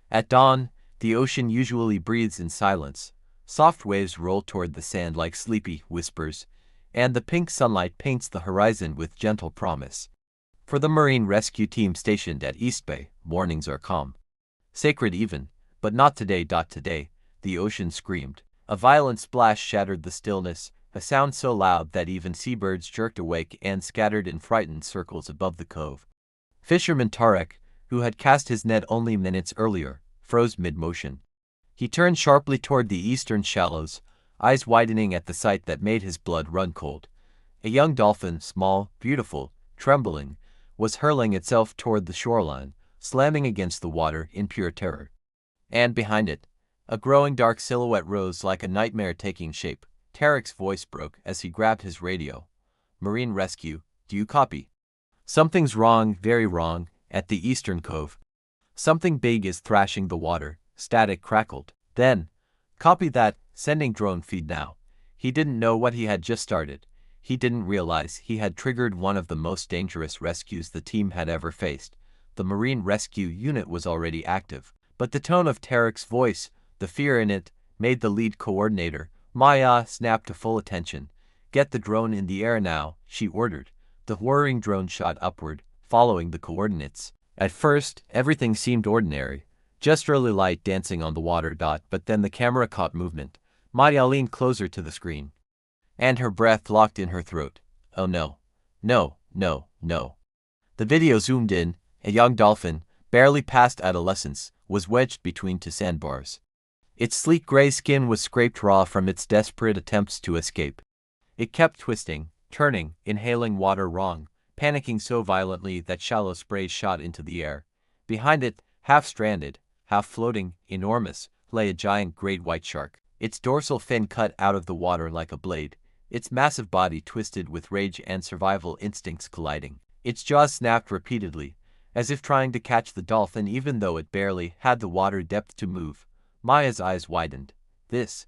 At dawn, the ocean usually breathes in silence. Soft waves roll toward the sand like sleepy whispers, and the pink sunlight paints the horizon with gentle promise. For the Marine Rescue Team stationed at East Bay, mornings are calm. Sacred even, but not today. Today, the ocean screamed. A violent splash shattered the stillness, a sound so loud that even seabirds jerked awake and scattered in frightened circles above the cove. Fisherman Tarek, who had cast his net only minutes earlier, froze mid-motion. He turned sharply toward the eastern shallows, eyes widening at the sight that made his blood run cold. A young dolphin, small, beautiful, trembling, was hurling itself toward the shoreline, slamming against the water in pure terror. And behind it, a growing dark silhouette rose like a nightmare taking shape. Tarek's voice broke as he grabbed his radio. "Marine Rescue, do you copy? Something's wrong, very wrong, at the eastern cove. Something big is thrashing the water." Static crackled. Then, "Copy that, sending drone feed now." He didn't know what he had just started. He didn't realize he had triggered one of the most dangerous rescues the team had ever faced. The Marine Rescue Unit was already active, but the tone of Tarek's voice, the fear in it, made the lead coordinator, Maya, snap to full attention. "Get the drone in the air now," she ordered. The whirring drone shot upward, following the coordinates. At first, everything seemed ordinary, just early light dancing on the water. But then the camera caught movement. Maya leaned closer to the screen, and her breath locked in her throat. Oh no. No, no, no. The video zoomed in. A young dolphin, barely past adolescence, was wedged between two sandbars. Its sleek gray skin was scraped raw from its desperate attempts to escape. It kept twisting, turning, inhaling water wrong, panicking so violently that shallow sprays shot into the air. Behind it, half-stranded, half-floating, enormous, lay a giant great white shark, its dorsal fin cut out of the water like a blade, its massive body twisted with rage and survival instincts colliding. Its jaws snapped repeatedly, as if trying to catch the dolphin even though it barely had the water depth to move. Maya's eyes widened. This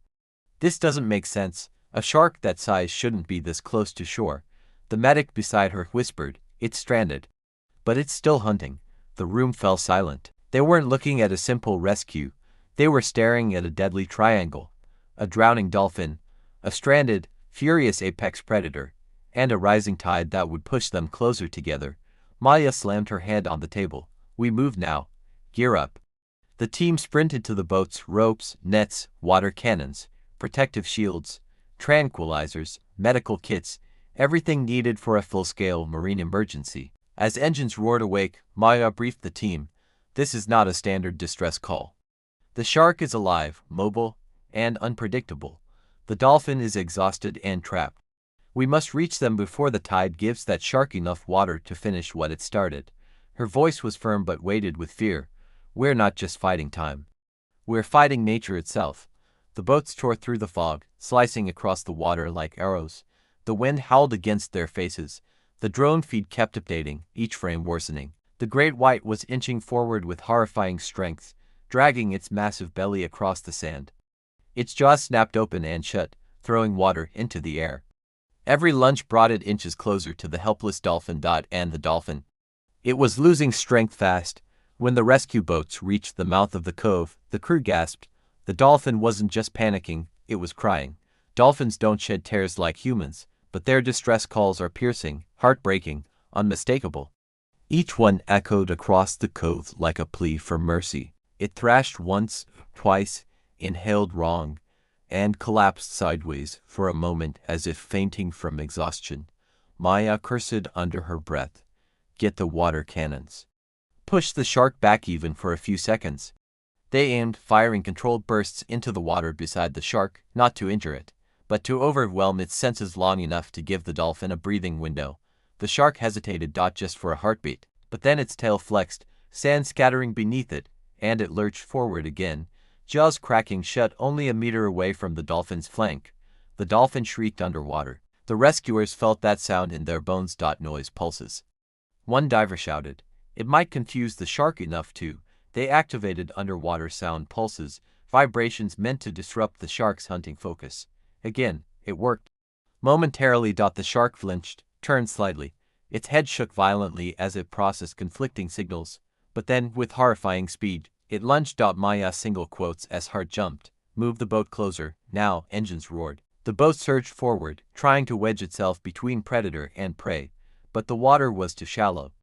doesn't make sense. A shark that size shouldn't be this close to shore. The medic beside her whispered, "It's stranded." "But it's still hunting." The room fell silent. They weren't looking at a simple rescue. They were staring at a deadly triangle. A drowning dolphin, a stranded, furious apex predator, and a rising tide that would push them closer together. Maya slammed her hand on the table. "We move now. Gear up." The team sprinted to the boats, ropes, nets, water cannons, protective shields, tranquilizers, medical kits, everything needed for a full-scale marine emergency. As engines roared awake, Maya briefed the team. "This is not a standard distress call. The shark is alive, mobile, and unpredictable. The dolphin is exhausted and trapped. We must reach them before the tide gives that shark enough water to finish what it started." Her voice was firm but weighted with fear. "We're not just fighting time. We're fighting nature itself." The boats tore through the fog, slicing across the water like arrows. The wind howled against their faces. The drone feed kept updating, each frame worsening. The great white was inching forward with horrifying strength, dragging its massive belly across the sand. Its jaws snapped open and shut, throwing water into the air. Every lunge brought it inches closer to the helpless dolphin. And the dolphin. It was losing strength fast. When the rescue boats reached the mouth of the cove, the crew gasped. The dolphin wasn't just panicking, it was crying. Dolphins don't shed tears like humans, but their distress calls are piercing, heartbreaking, unmistakable. Each one echoed across the cove like a plea for mercy. It thrashed once, twice, inhaled wrong, and collapsed sideways for a moment as if fainting from exhaustion. Maya cursed under her breath. "Get the water cannons. Push the shark back even for a few seconds." They aimed, firing controlled bursts into the water beside the shark, not to injure it, but to overwhelm its senses long enough to give the dolphin a breathing window. The shark hesitated just for a heartbeat, but then its tail flexed, sand scattering beneath it, and it lurched forward again, jaws cracking shut only a meter away from the dolphin's flank. The dolphin shrieked underwater. The rescuers felt that sound in their bones. Noise pulses. One diver shouted. It might confuse the shark enough to. They activated underwater sound pulses, vibrations meant to disrupt the shark's hunting focus. Again, it worked. Momentarily, the shark flinched, turned slightly. Its head shook violently as it processed conflicting signals. But then, with horrifying speed, It lunged. Maya single quotes as heart jumped. Move the boat closer, now, engines roared. The boat surged forward, trying to wedge itself between predator and prey, but the water was too shallow.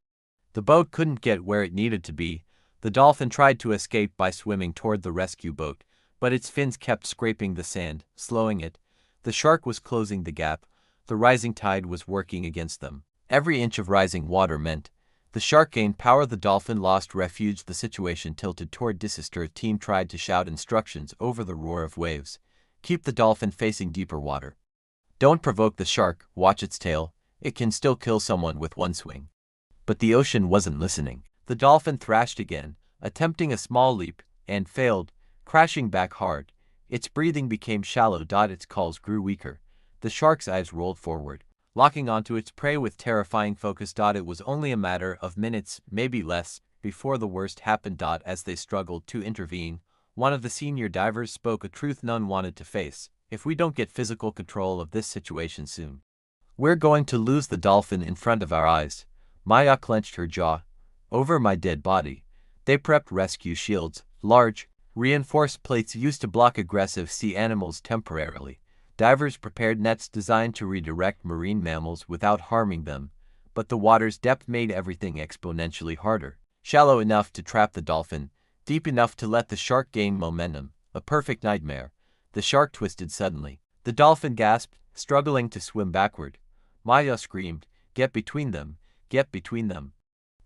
The boat couldn't get where it needed to be. The dolphin tried to escape by swimming toward the rescue boat, but its fins kept scraping the sand, slowing it. The shark was closing the gap. The rising tide was working against them. Every inch of rising water meant the shark gained power. The dolphin lost refuge. The situation tilted toward disaster. A team tried to shout instructions over the roar of waves. Keep the dolphin facing deeper water. Don't provoke the shark, watch its tail. It can still kill someone with one swing. But the ocean wasn't listening. The dolphin thrashed again, attempting a small leap, and failed, crashing back hard. Its breathing became shallow. Its calls grew weaker. The shark's eyes rolled forward, locking onto its prey with terrifying focus. It was only a matter of minutes, maybe less, before the worst happened. As they struggled to intervene, one of the senior divers spoke a truth none wanted to face. If we don't get physical control of this situation soon, we're going to lose the dolphin in front of our eyes. Maya clenched her jaw. Over my dead body. They prepped rescue shields, large, reinforced plates used to block aggressive sea animals temporarily. Divers prepared nets designed to redirect marine mammals without harming them, but the water's depth made everything exponentially harder. Shallow enough to trap the dolphin, deep enough to let the shark gain momentum. A perfect nightmare. The shark twisted suddenly. The dolphin gasped, struggling to swim backward. Maya screamed, "Get between them! Get between them!"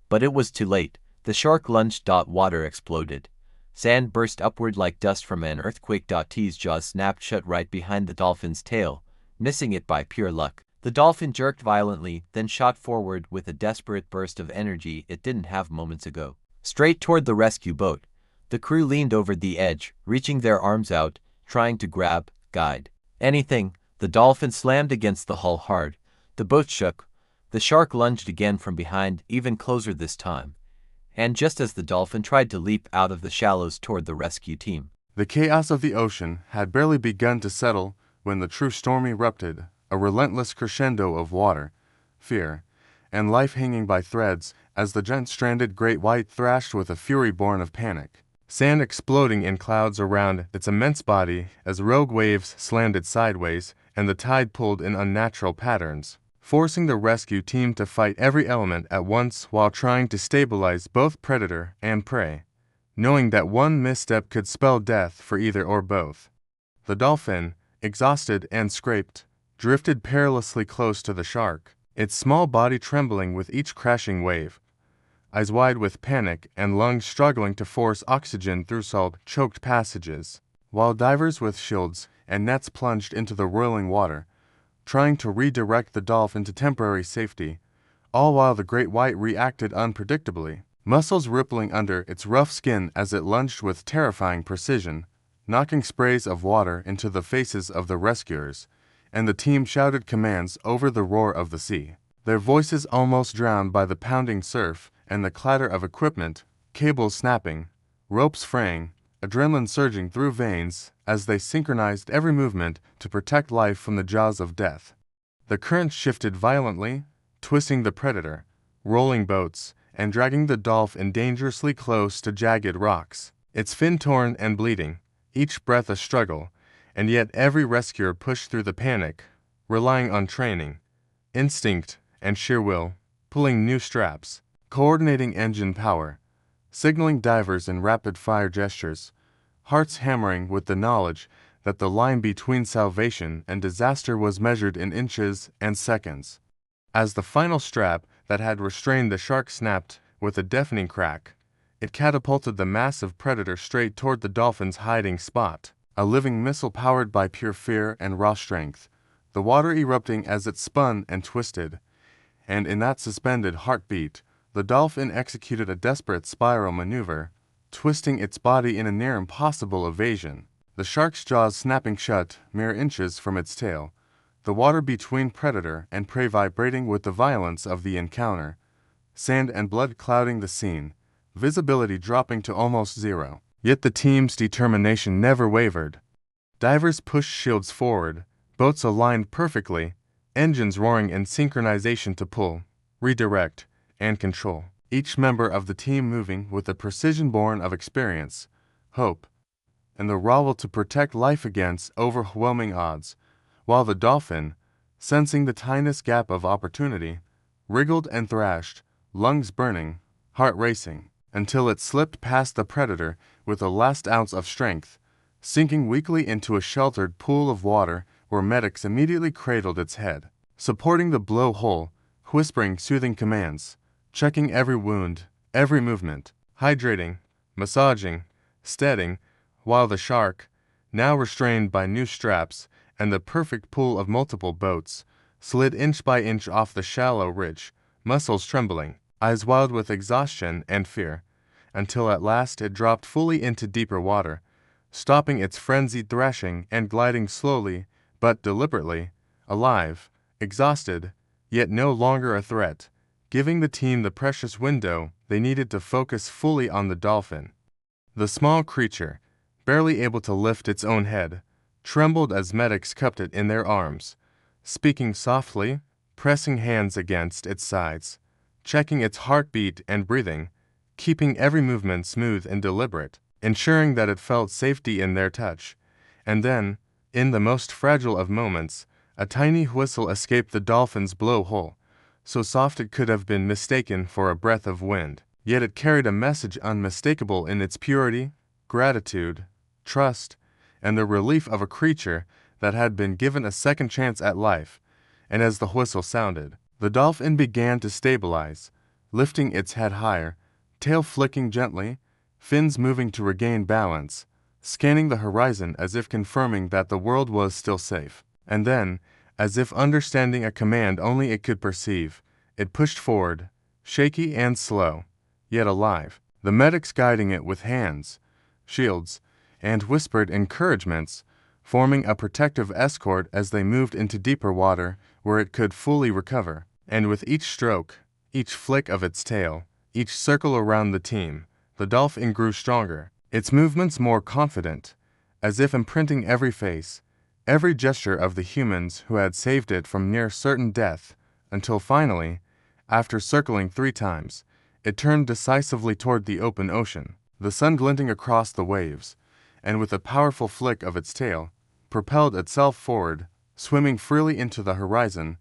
But it was too late. The shark lunged. Water exploded. Sand burst upward like dust from an earthquake. T's jaws snapped shut right behind the dolphin's tail, missing it by pure luck. The dolphin jerked violently, then shot forward with a desperate burst of energy it didn't have moments ago. Straight toward the rescue boat. The crew leaned over the edge, reaching their arms out, trying to grab, guide, anything. The dolphin slammed against the hull hard. The boat shook. The shark lunged again from behind, even closer this time. And just as the dolphin tried to leap out of the shallows toward the rescue team, the chaos of the ocean had barely begun to settle when the true storm erupted, a relentless crescendo of water, fear, and life hanging by threads as the giant-stranded great white thrashed with a fury born of panic. Sand exploding in clouds around its immense body as rogue waves slammed it sideways and the tide pulled in unnatural patterns, forcing the rescue team to fight every element at once while trying to stabilize both predator and prey, knowing that one misstep could spell death for either or both. The dolphin, exhausted and scraped, drifted perilously close to the shark, its small body trembling with each crashing wave, eyes wide with panic and lungs struggling to force oxygen through salt-choked passages, while divers with shields and nets plunged into the roiling water, trying to redirect the dolphin to temporary safety, all while the great white reacted unpredictably, muscles rippling under its rough skin as it lunged with terrifying precision, knocking sprays of water into the faces of the rescuers, and the team shouted commands over the roar of the sea, their voices almost drowned by the pounding surf and the clatter of equipment, cables snapping, ropes fraying, adrenaline surging through veins as they synchronized every movement to protect life from the jaws of death. The current shifted violently, twisting the predator, rolling boats, and dragging the dolphin dangerously close to jagged rocks, its fin torn and bleeding, each breath a struggle, and yet every rescuer pushed through the panic, relying on training, instinct, and sheer will, pulling new straps, coordinating engine power, signaling divers in rapid-fire gestures, hearts hammering with the knowledge that the line between salvation and disaster was measured in inches and seconds. As the final strap that had restrained the shark snapped with a deafening crack, it catapulted the massive predator straight toward the dolphin's hiding spot, a living missile powered by pure fear and raw strength, the water erupting as it spun and twisted. And in that suspended heartbeat, the dolphin executed a desperate spiral maneuver, twisting its body in a near impossible evasion, the shark's jaws snapping shut mere inches from its tail, the water between predator and prey vibrating with the violence of the encounter, sand and blood clouding the scene, visibility dropping to almost zero. Yet the team's determination never wavered. Divers pushed shields forward, boats aligned perfectly, engines roaring in synchronization to pull, redirect, and control. each member of the team moving with the precision born of experience, hope, and the raw to protect life against overwhelming odds, while the dolphin, sensing the tiniest gap of opportunity, wriggled and thrashed, lungs burning, heart racing, until it slipped past the predator with the last ounce of strength, sinking weakly into a sheltered pool of water where medics immediately cradled its head, supporting the blow-hole, whispering soothing commands, checking every wound, every movement, hydrating, massaging, steadying, while the shark, now restrained by new straps and the perfect pull of multiple boats, slid inch by inch off the shallow ridge, muscles trembling, eyes wild with exhaustion and fear, until at last it dropped fully into deeper water, stopping its frenzied thrashing and gliding slowly, but deliberately, alive, exhausted, yet no longer a threat, giving the team the precious window they needed to focus fully on the dolphin. The small creature, barely able to lift its own head, trembled as medics cupped it in their arms, speaking softly, pressing hands against its sides, checking its heartbeat and breathing, keeping every movement smooth and deliberate, ensuring that it felt safety in their touch. And then, in the most fragile of moments, a tiny whistle escaped the dolphin's blowhole, so soft it could have been mistaken for a breath of wind. Yet it carried a message unmistakable in its purity, gratitude, trust, and the relief of a creature that had been given a second chance at life. And as the whistle sounded, the dolphin began to stabilize, lifting its head higher, tail flicking gently, fins moving to regain balance, scanning the horizon as if confirming that the world was still safe. And then, as if understanding a command only it could perceive, it pushed forward, shaky and slow, yet alive, the medics guiding it with hands, shields, and whispered encouragements, forming a protective escort as they moved into deeper water where it could fully recover. And with each stroke, each flick of its tail, each circle around the team, the dolphin grew stronger, its movements more confident, as if imprinting every face, every gesture of the humans who had saved it from near certain death, until finally, after circling 3 times, it turned decisively toward the open ocean, the sun glinting across the waves, and with a powerful flick of its tail, propelled itself forward, swimming freely into the horizon,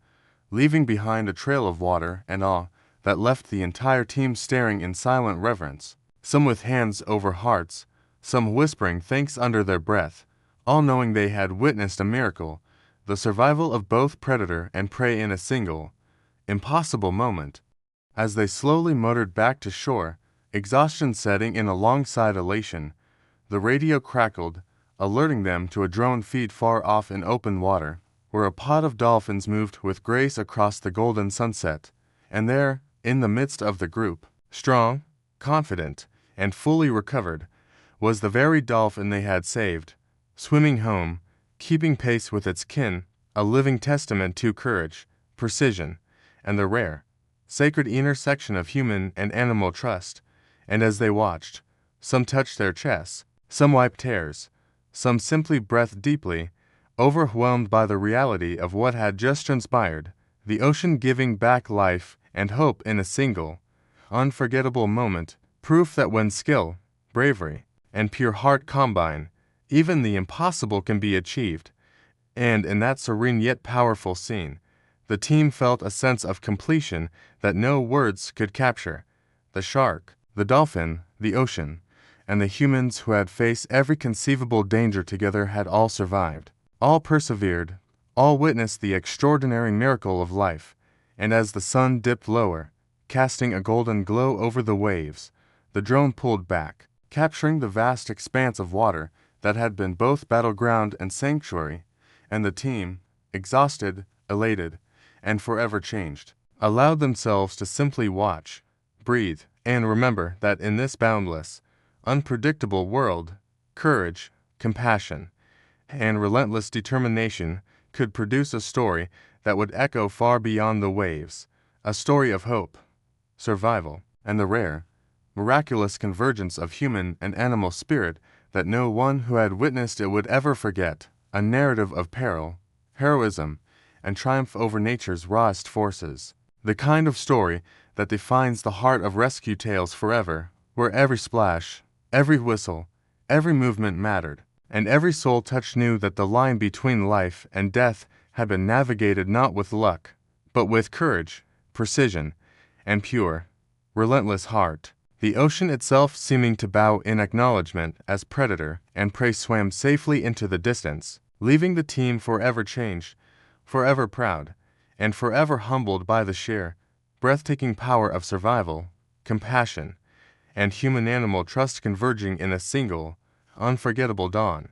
leaving behind a trail of water and awe that left the entire team staring in silent reverence, some with hands over hearts, some whispering thanks under their breath, all knowing they had witnessed a miracle, the survival of both predator and prey in a single, impossible moment. As they slowly motored back to shore, exhaustion setting in alongside elation, the radio crackled, alerting them to a drone feed far off in open water, where a pod of dolphins moved with grace across the golden sunset, and there, in the midst of the group, strong, confident, and fully recovered, was the very dolphin they had saved, swimming home, keeping pace with its kin, a living testament to courage, precision, and the rare, sacred intersection of human and animal trust. And as they watched, some touched their chests, some wiped tears, some simply breathed deeply, overwhelmed by the reality of what had just transpired, the ocean giving back life and hope in a single, unforgettable moment, proof that when skill, bravery, and pure heart combine, even the impossible can be achieved. And in that serene yet powerful scene, the team felt a sense of completion that no words could capture. The shark, the dolphin, the ocean, and the humans who had faced every conceivable danger together had all survived, all persevered, all witnessed the extraordinary miracle of life. And as the sun dipped lower, casting a golden glow over the waves, the drone pulled back, capturing the vast expanse of water that had been both battleground and sanctuary, and the team, exhausted, elated, and forever changed, allowed themselves to simply watch, breathe, and remember that in this boundless, unpredictable world, courage, compassion, and relentless determination could produce a story that would echo far beyond the waves, a story of hope, survival, and the rare, miraculous convergence of human and animal spirit that no one who had witnessed it would ever forget, a narrative of peril, heroism, and triumph over nature's rawest forces, the kind of story that defines the heart of rescue tales forever, where every splash, every whistle, every movement mattered, and every soul touched knew that the line between life and death had been navigated not with luck, but with courage, precision, and pure, relentless heart. The ocean itself seeming to bow in acknowledgment as predator and prey swam safely into the distance, leaving the team forever changed, forever proud, and forever humbled by the sheer, breathtaking power of survival, compassion, and human-animal trust converging in a single, unforgettable dawn.